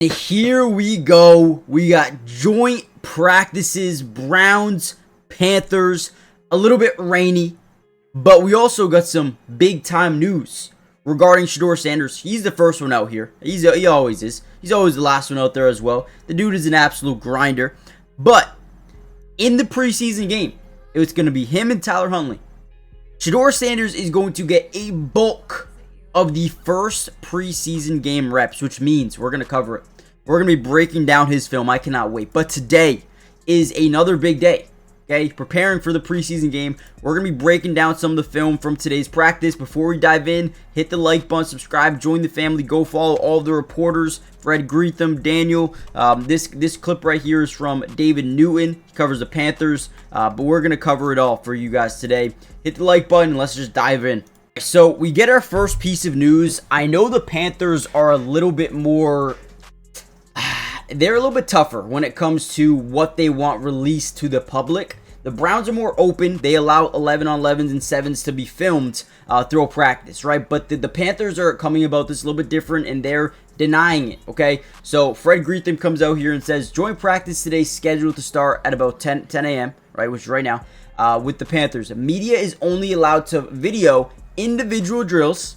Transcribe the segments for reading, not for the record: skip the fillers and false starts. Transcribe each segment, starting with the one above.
Here we go. We got joint practices, Browns, Panthers, a little bit rainy, but we also got some big time news regarding Shedeur Sanders. He's the first one out here. He always is. He's always the last one out there as well. The dude is an absolute grinder. But in the preseason game, it was going to be him and Tyler Huntley. Shedeur Sanders is going to get a bulk of the first preseason game reps, which means we're going to cover it. We're going to be breaking down his film. I cannot wait. But today is another big day. Okay, preparing for the preseason game. We're going to be breaking down some of the film from today's practice. Before we dive in, hit the like button, subscribe, join the family, go follow all of the reporters. Fred Greetham, Daniel. This clip right here is from David Newton. He covers the Panthers, but we're going to cover it all for you guys today. Hit the like button and let's just dive in. So we get our first piece of news. I know the Panthers are a little bit more... They're a little bit tougher when it comes to what they want released to the public. The Browns are more open. They allow 11-on-11s and 7s to be filmed through a practice, right? But the Panthers are coming about this a little bit different, and they're denying it, okay? So Fred Greetham comes out here and says, joint practice today scheduled to start at about 10 a.m., right, which is right now, with the Panthers. Media is only allowed to video individual drills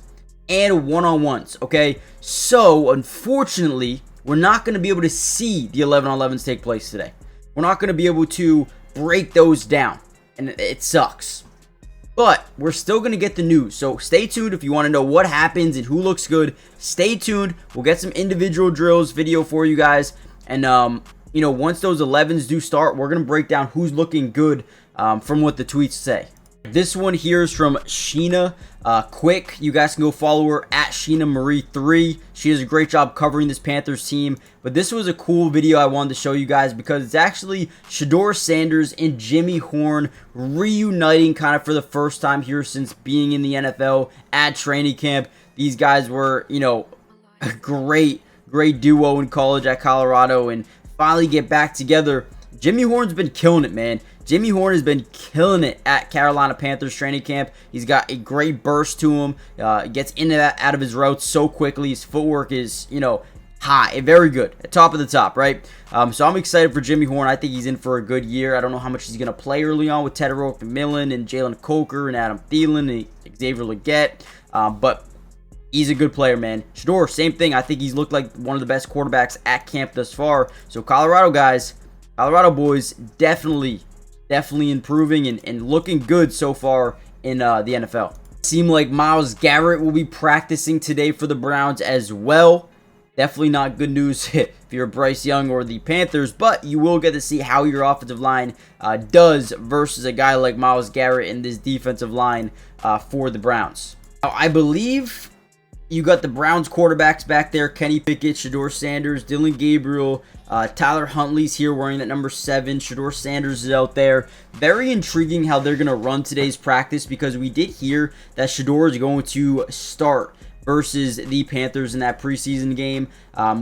and one-on-ones, okay? So, unfortunately, we're not going to be able to see the 11-on-11s take place today. We're not going to be able to break those down, and it sucks. But we're still going to get the news, so stay tuned if you want to know what happens and who looks good. Stay tuned. We'll get some individual drills video for you guys, and once those 11s do start, we're going to break down who's looking good from what the tweets say. This one here is from Sheena Quick. You guys can go follow her at Sheena Marie 3. She does a great job covering this Panthers team. But this was a cool video I wanted to show you guys because it's actually Shedeur Sanders and Jimmy Horn reuniting kind of for the first time here since being in the NFL at training camp. These guys were, a great duo in college at Colorado and finally get back together. Jimmy Horn's been killing it, man. Jimmy Horn has been killing it at Carolina Panthers training camp. He's got a great burst to him. Gets into that out of his routes so quickly. His footwork is, high, very good, at top of the top, right? So I'm excited for Jimmy Horn. I think he's in for a good year. I don't know how much he's going to play early on with Shedeur McMillan and Jalen Coker and Adam Thielen and Xavier Legette, but he's a good player, man. Shedeur, same thing. I think he's looked like one of the best quarterbacks at camp thus far. So Colorado guys, Colorado boys, definitely improving and looking good so far in the NFL. Seemed like Myles Garrett will be practicing today for the Browns as well. Definitely not good news if you're Bryce Young or the Panthers, but you will get to see how your offensive line does versus a guy like Myles Garrett in this defensive line for the Browns. Now, I believe you got the Browns quarterbacks back there, Kenny Pickett, Shedeur Sanders, Dylan Gabriel, Tyler Huntley's here wearing that number 7. Shedeur Sanders is out there. Very intriguing how they're going to run today's practice because we did hear that Shedeur is going to start versus the Panthers in that preseason game.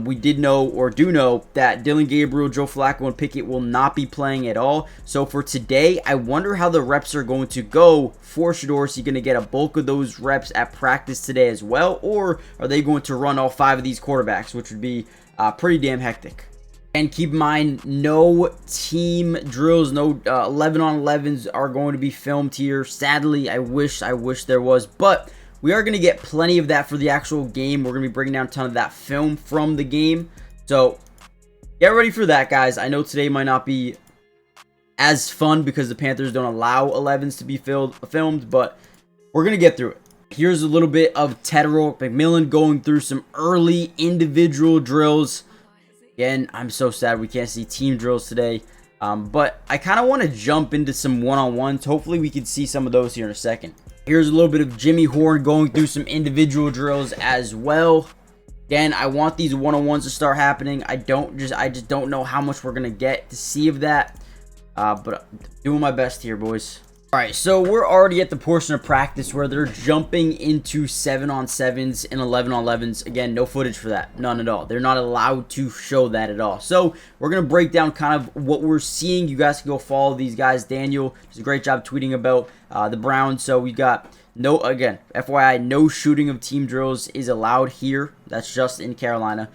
We do know that Dylan Gabriel, Joe Flacco, and Pickett will not be playing at all. So for today, I wonder how the reps are going to go for Shedeur. Is he going to get a bulk of those reps at practice today as well? Or are they going to run all 5 of these quarterbacks, which would be pretty damn hectic? And keep in mind, no team drills, no 11-on-11s are going to be filmed here. Sadly, I wish there was, but we are going to get plenty of that for the actual game. We're going to be breaking down a ton of that film from the game. So get ready for that, guys. I know today might not be as fun because the Panthers don't allow 11s to be filmed, but we're going to get through it. Here's a little bit of Shedeur McMillan going through some early individual drills. Again, I'm so sad we can't see team drills today. But I kind of want to jump into some one-on-ones. Hopefully we can see some of those here in a second. Here's a little bit of Jimmy Horn going through some individual drills as well. Again, I want these one-on-ones to start happening. I just don't know how much we're going to get to see of that. But I'm doing my best here, boys. Alright, so we're already at the portion of practice where they're jumping into 7-on-7s and 11-on-11s. Again, no footage for that. None at all. They're not allowed to show that at all. So we're going to break down kind of what we're seeing. You guys can go follow these guys. Daniel does a great job tweeting about the Browns. So we got No, again, FYI, no shooting of team drills is allowed here. That's just in Carolina.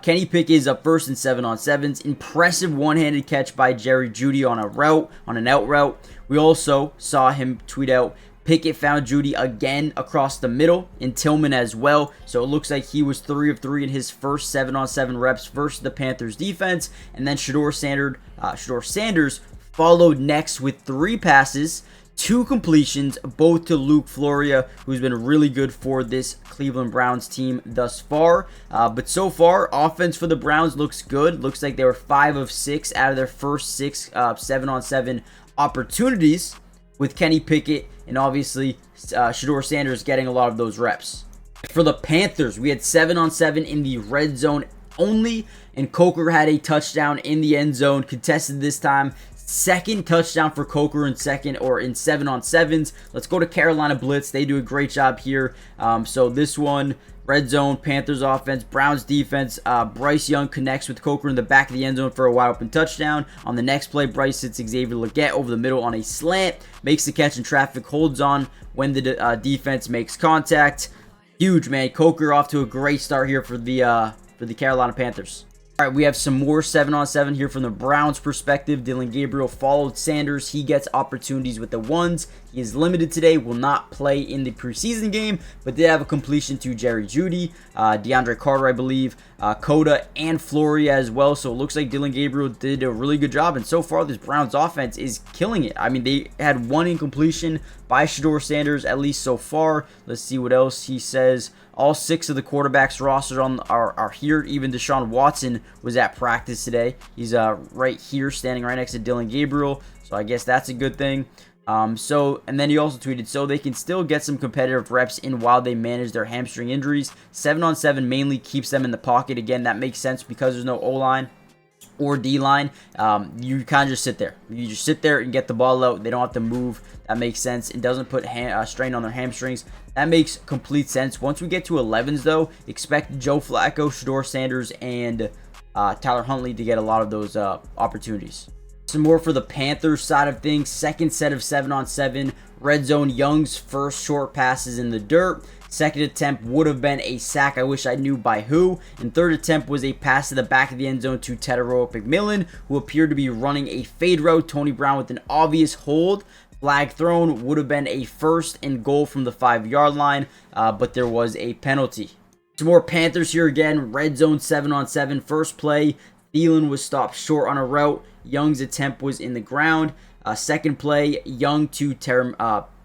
Kenny Pickett is up first in 7-on-7s. Impressive one-handed catch by Jerry Jeudy on an out route. We also saw him tweet out, Pickett found Jeudy again across the middle, and Tillman as well. So it looks like he was 3 of 3 in his first 7-on-7 reps versus the Panthers defense. And then Shedeur Sanders followed next with 3 passes, 2 completions, both to Luke Floria, who's been really good for this Cleveland Browns team thus far. But so far, offense for the Browns looks good. Looks like they were 5 of 6 out of their first 6 7-on-7 opportunities, with Kenny Pickett and obviously Shedeur Sanders getting a lot of those reps. For the Panthers, we had 7-on-7 in the red zone only, and Coker had a touchdown in the end zone, contested this time. Second touchdown for Coker in 7-on-7s. Let's go to Carolina Blitz. They do a great job here. So this one, red zone, Panthers offense, Browns defense. Bryce Young connects with Coker in the back of the end zone for a wide open touchdown. On the next play, Bryce hits Xavier Legette over the middle on a slant, makes the catch in traffic, holds on when the defense makes contact. Huge, man. Coker off to a great start here for the Carolina Panthers. All right, we have some more 7-on-7 here from the Browns perspective. Dillon Gabriel followed Sanders. He gets opportunities with the ones. He is limited today, will not play in the preseason game, but did have a completion to Jerry Jeudy, DeAndre Carter, I believe, Coda, and Floria as well. So it looks like Dillon Gabriel did a really good job, and so far this Browns offense is killing it. I mean, they had 1 incompletion by Shedeur Sanders, at least so far. Let's see what else he says. All 6 of the quarterbacks rostered are here. Even Deshaun Watson was at practice today. He's right here, standing right next to Dillon Gabriel. So I guess that's a good thing. And then he also tweeted, so they can still get some competitive reps in while they manage their hamstring injuries. 7-on-7 mainly keeps them in the pocket. Again, that makes sense because there's no O-line or D-line. You kind of just sit there. You just sit there and get the ball out. They don't have to move. That makes sense. It doesn't put strain on their hamstrings. That makes complete sense. Once we get to 11s, though, expect Joe Flacco, Shedeur Sanders, and Tyler Huntley to get a lot of those opportunities. Some more for the Panthers side of things. Second set of 7-on-7. Red zone, Young's first short passes in the dirt. Second attempt would have been a sack. I wish I knew by who. And third attempt was a pass to the back of the end zone to Shedeur McMillan, who appeared to be running a fade route. Tony Brown with an obvious hold. Flag thrown, would have been a 1st and goal from the 5-yard line, but there was a penalty. Some more Panthers here again. Red zone 7-on-7. First play, Thielen was stopped short on a route. Young's attempt was in the ground. Second play, Young to Shedeur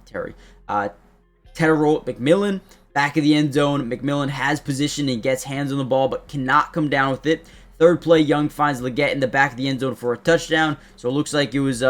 McMillan. Back of the end zone, McMillan has position and gets hands on the ball, but cannot come down with it. Third play, Young finds Legette in the back of the end zone for a touchdown. So it looks like it was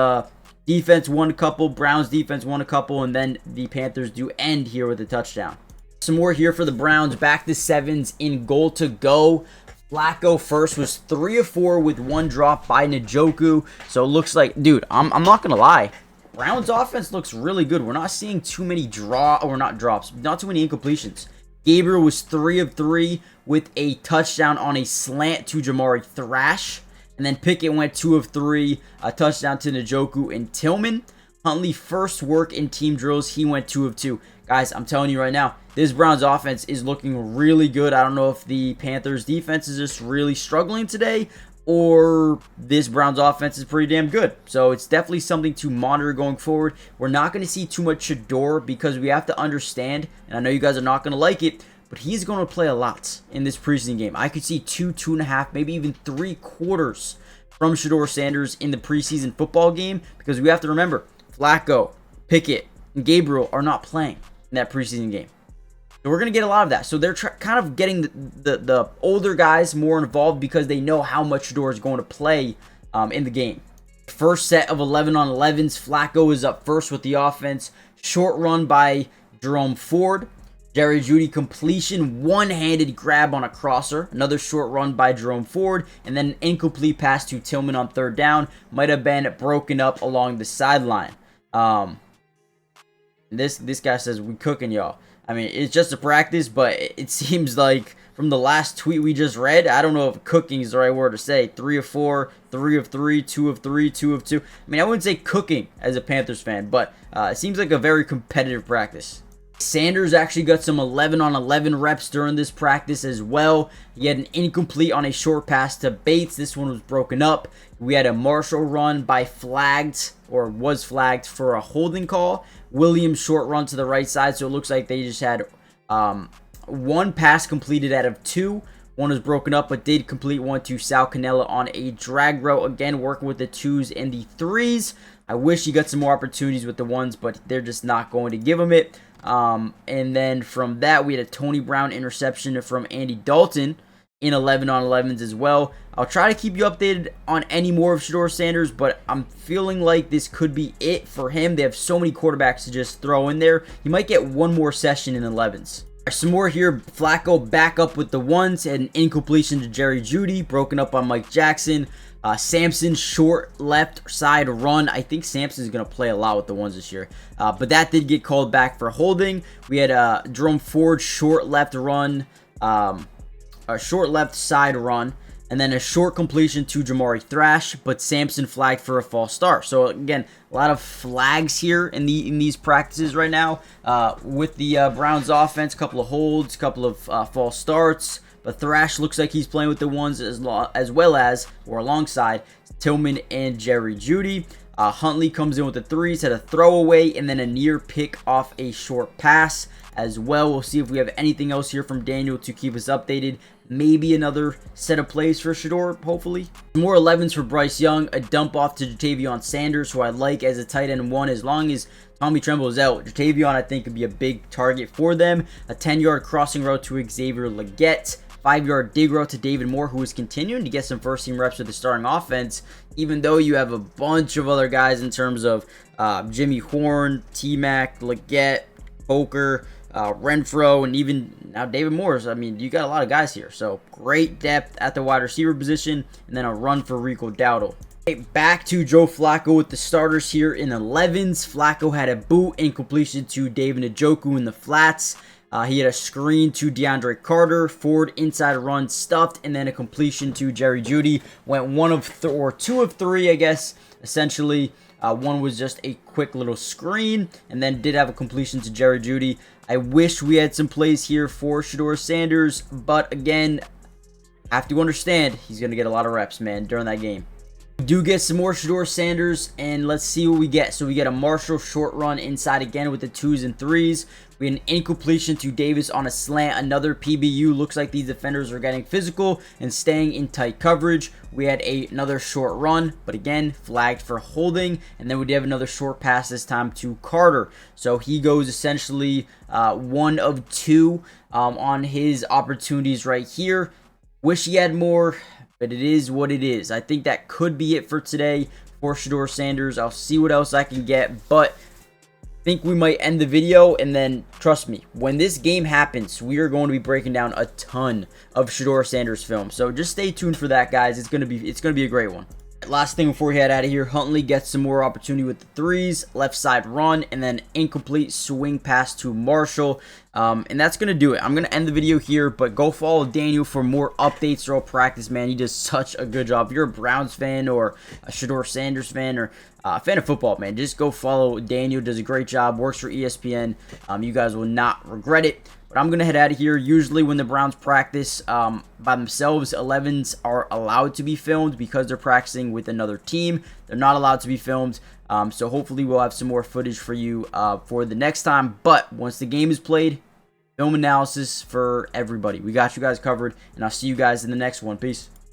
defense won a couple, Browns defense won a couple, and then the Panthers do end here with a touchdown. Some more here for the Browns. Back to 7s in goal to go. Flacco first was 3 of 4 with 1 drop by Njoku. So it looks like, dude, I'm not going to lie. Browns offense looks really good. We're not seeing too many not too many incompletions. Gabriel was 3 of 3 with a touchdown on a slant to Jamari Thrash. And then Pickett went 2 of 3, a touchdown to Njoku and Tillman. Huntley first work in team drills. He went 2 of 2. Guys, I'm telling you right now, this Browns offense is looking really good. I don't know if the Panthers defense is just really struggling today, or this Browns offense is pretty damn good. So it's definitely something to monitor going forward. We're not going to see too much Shedeur because we have to understand, and I know you guys are not going to like it, but he's going to play a lot in this preseason game. I could see 2.5, maybe even 3 quarters from Shedeur Sanders in the preseason football game, because we have to remember, Flacco, Pickett, and Gabriel are not playing in that preseason game. So we're going to get a lot of that. So they're kind of getting the older guys more involved because they know how much Shedeur is going to play in the game. First set of 11-on-11s. Flacco is up first with the offense. Short run by Jerome Ford. Jerry Jeudy completion, one-handed grab on a crosser. Another short run by Jerome Ford. And then an incomplete pass to Tillman on third down. Might have been broken up along the sideline. This guy says, we cooking y'all. I mean, it's just a practice, but it seems like from the last tweet we just read, I don't know if cooking is the right word to say. 3 of 4, 3 of 3, 2 of 3, 2 of 2. I mean, I wouldn't say cooking as a Panthers fan, but it seems like a very competitive practice. Sanders actually got some 11 on 11 reps during this practice as well. He had an incomplete on a short pass to Bates. This one was broken up. We had a Marshall run by was flagged for a holding call. Williams short run to the right side, so it looks like they just had one pass completed out of two. One was broken up, but did complete one to Sal Cannella on a drag route. Again, working with the 2s and the 3s. I wish he got some more opportunities with the 1s, but they're just not going to give him it. And then from that, we had a Tony Brown interception from Andy Dalton in 11 on 11s as well. I'll try to keep you updated on any more of Shedeur Sanders, but I'm feeling like this could be it for him. They have so many quarterbacks to just throw in there. He might get one more session in 11s. Some more here. Flacco back up with the 1s. Had an incompletion to Jerry Jeudy, broken up on Mike Jackson. Sampson short left side run. I think Sampson's going to play a lot with the 1s this year. But that did get called back for holding. We had Jerome Ford short left run. A short left side run. And then a short completion to Jamari Thrash, but Sampson flagged for a false start. So again, a lot of flags here in these practices right now with the Browns offense. A couple of holds, a couple of false starts. But Thrash looks like he's playing with the 1s as well as, or alongside, Tillman and Jerry Jeudy. Huntley comes in with the 3s, had a throwaway, and then a near pick off a short pass as well. We'll see if we have anything else here from Daniel to keep us updated. Maybe another set of plays for Shedeur, hopefully. More 11s for Bryce Young. A dump off to Jatavion Sanders, who I like as a tight end 1 as long as Tommy Tremble is out. Jatavion, I think, could be a big target for them. A 10-yard crossing route to Xavier Legette. 5-yard dig route to David Moore, who is continuing to get some first-team reps with the starting offense, even though you have a bunch of other guys in terms of Jimmy Horn, T-Mac, Legette, Poker, Renfro, and even now David Morris. I mean, you got a lot of guys here. So great depth at the wide receiver position, and then a run for Rico Dowdle. Back to Joe Flacco with the starters here in 11s. Flacco had a boot incompletion to David Njoku in the flats. He had a screen to DeAndre Carter, Ford inside run stuffed, and then a completion to Jerry Jeudy. Went 2 of 3, I guess, essentially. One was just a quick little screen, and then did have a completion to Jerry Jeudy. I wish we had some plays here for Shedeur Sanders, but again, have to understand, he's going to get a lot of reps, man, during that game. We do get some more Shedeur Sanders, and let's see what we get. So we get a Marshall short run inside again with the 2s and 3s. We had an incompletion to Davis on a slant, another PBU. Looks like these defenders are getting physical and staying in tight coverage. We had another short run, but again, flagged for holding. And then we did have another short pass this time to Carter. So he goes essentially 1 of 2 on his opportunities right here. Wish he had more, but it is what it is. I think that could be it for today for Shedeur Sanders. I'll see what else I can get, but I think we might end the video, and then trust me, when this game happens, we are going to be breaking down a ton of Shedeur Sanders film. So just stay tuned for that, guys. It's gonna be a great one. Last thing before we head out of here, Huntley gets some more opportunity with the 3s, left side run, and then incomplete swing pass to Marshall. And that's going to do it. I'm going to end the video here, but go follow Daniel for more updates throughout practice, man. He does such a good job. If you're a Browns fan or a Shedeur Sanders fan or a fan of football, man, just go follow Daniel. Does a great job. Works for ESPN. You guys will not regret it. But I'm going to head out of here. Usually when the Browns practice by themselves, 11s are allowed to be filmed because they're practicing with another team. They're not allowed to be filmed. So hopefully we'll have some more footage for you for the next time. But once the game is played, film analysis for everybody. We got you guys covered, and I'll see you guys in the next one. Peace.